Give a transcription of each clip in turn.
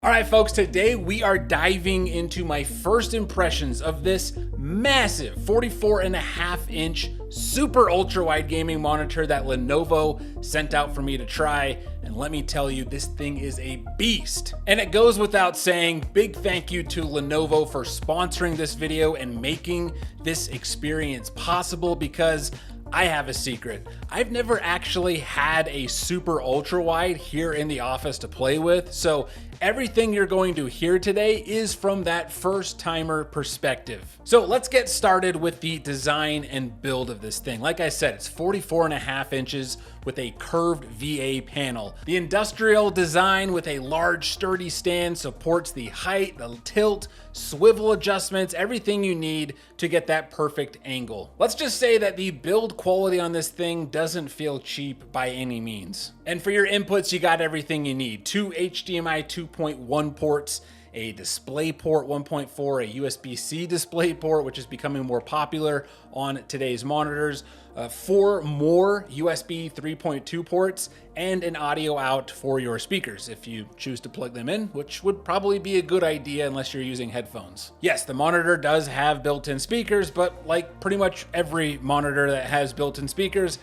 All right, folks, today we are diving into my first impressions of this massive 44.5-inch super ultra wide gaming monitor that Lenovo sent out for me to try. And let me tell you, this thing is a beast. And it goes without saying, big thank you to Lenovo for sponsoring this video and making this experience possible, because I have a secret. I've never actually had a super ultra wide here in the office to play with, so everything you're going to hear today is from that first timer perspective. So let's get started with the design and build of this thing. Like I said, it's 44.5 inches with a curved VA panel. The industrial design with a large sturdy stand supports the height, the tilt, swivel adjustments, everything you need to get that perfect angle. Let's just say that the build quality on this thing doesn't feel cheap by any means. And for your inputs, you got everything you need. 2 HDMI 2.1 ports, a display port 1.4, a USB-C display port, which is becoming more popular on today's monitors, 4 more USB 3.2 ports, and an audio out for your speakers if you choose to plug them in, which would probably be a good idea unless you're using headphones. Yes, the monitor does have built-in speakers, but like pretty much every monitor that has built-in speakers,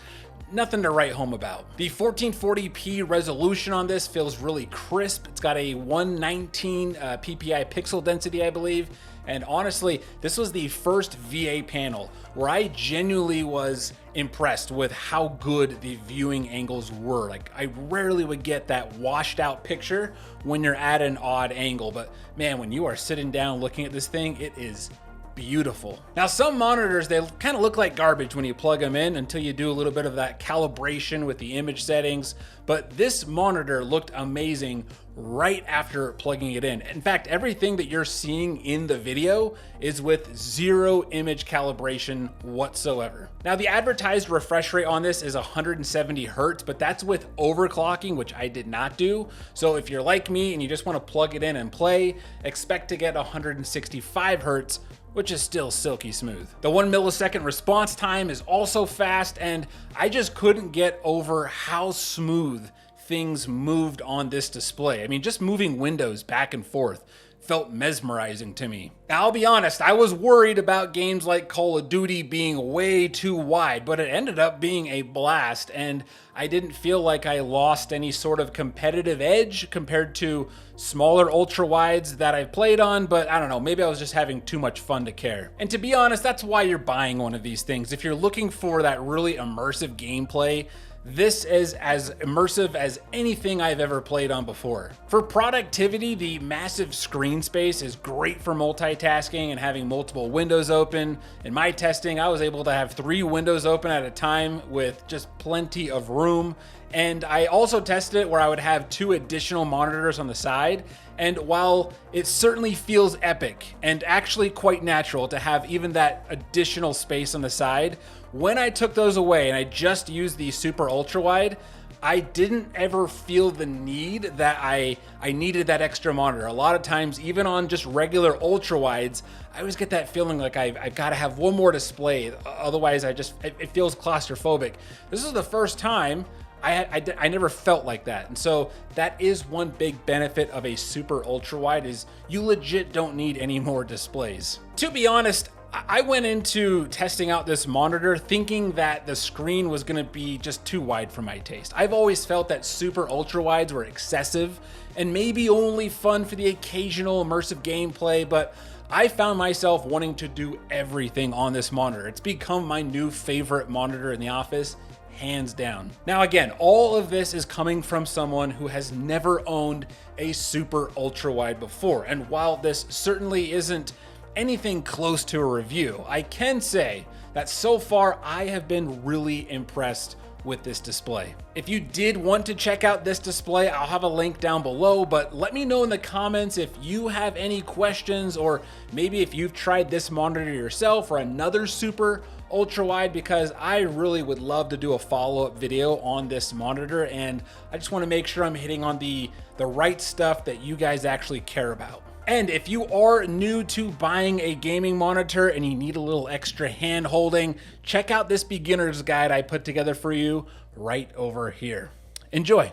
nothing to write home about. The 1440p resolution on this feels really crisp. It's got a 119 ppi pixel density, I believe. And honestly, this was the first VA panel where I genuinely was impressed with how good the viewing angles were. Like, I rarely would get that washed out picture when you're at an odd angle, but man, when you are sitting down looking at this thing, it is beautiful. Now, some monitors, they kind of look like garbage when you plug them in until you do a little bit of that calibration with the image settings, but this monitor looked amazing right after plugging it in. In fact, everything that you're seeing in the video is with 0 image calibration whatsoever. Now, the advertised refresh rate on this is 170 hertz, but that's with overclocking, which I did not do. So if you're like me and you just want to plug it in and play, expect to get 165 hertz, which is still silky smooth. The 1 millisecond response time is also fast, and I just couldn't get over how smooth things moved on this display. I mean, just moving windows back and forth felt mesmerizing to me. Now, I'll be honest, I was worried about games like Call of Duty being way too wide, but it ended up being a blast, and I didn't feel like I lost any sort of competitive edge compared to smaller ultra wides that I've played on, but I don't know, maybe I was just having too much fun to care. And to be honest, that's why you're buying one of these things. If you're looking for that really immersive gameplay, this is as immersive as anything I've ever played on before. For productivity, the massive screen space is great for multitasking and having multiple windows open. In my testing, I was able to have 3 windows open at a time with just plenty of room. And I also tested it where I would have 2 additional monitors on the side. And while it certainly feels epic and actually quite natural to have even that additional space on the side, when I took those away and I just used the super ultra wide, I didn't ever feel the need that I needed that extra monitor. A lot of times, even on just regular ultra wides, I always get that feeling like I've got to have one more display. Otherwise, it feels claustrophobic. This is the first time I never felt like that. And so that is one big benefit of a super ultra wide, is you legit don't need any more displays. To be honest, I went into testing out this monitor thinking that the screen was going to be just too wide for my taste. I've always felt that super ultra wides were excessive and maybe only fun for the occasional immersive gameplay, but I found myself wanting to do everything on this monitor. It's become my new favorite monitor in the office, hands down. Now, again, all of this is coming from someone who has never owned a super ultra wide before. And while this certainly isn't anything close to a review, I can say that so far I have been really impressed with this display. If you did want to check out this display, I'll have a link down below, but let me know in the comments if you have any questions, or maybe if you've tried this monitor yourself or another super ultra wide, because I really would love to do a follow-up video on this monitor, and I just want to make sure I'm hitting on the right stuff that you guys actually care about. And if you are new to buying a gaming monitor and you need a little extra hand holding, check out this beginner's guide I put together for you right over here. Enjoy.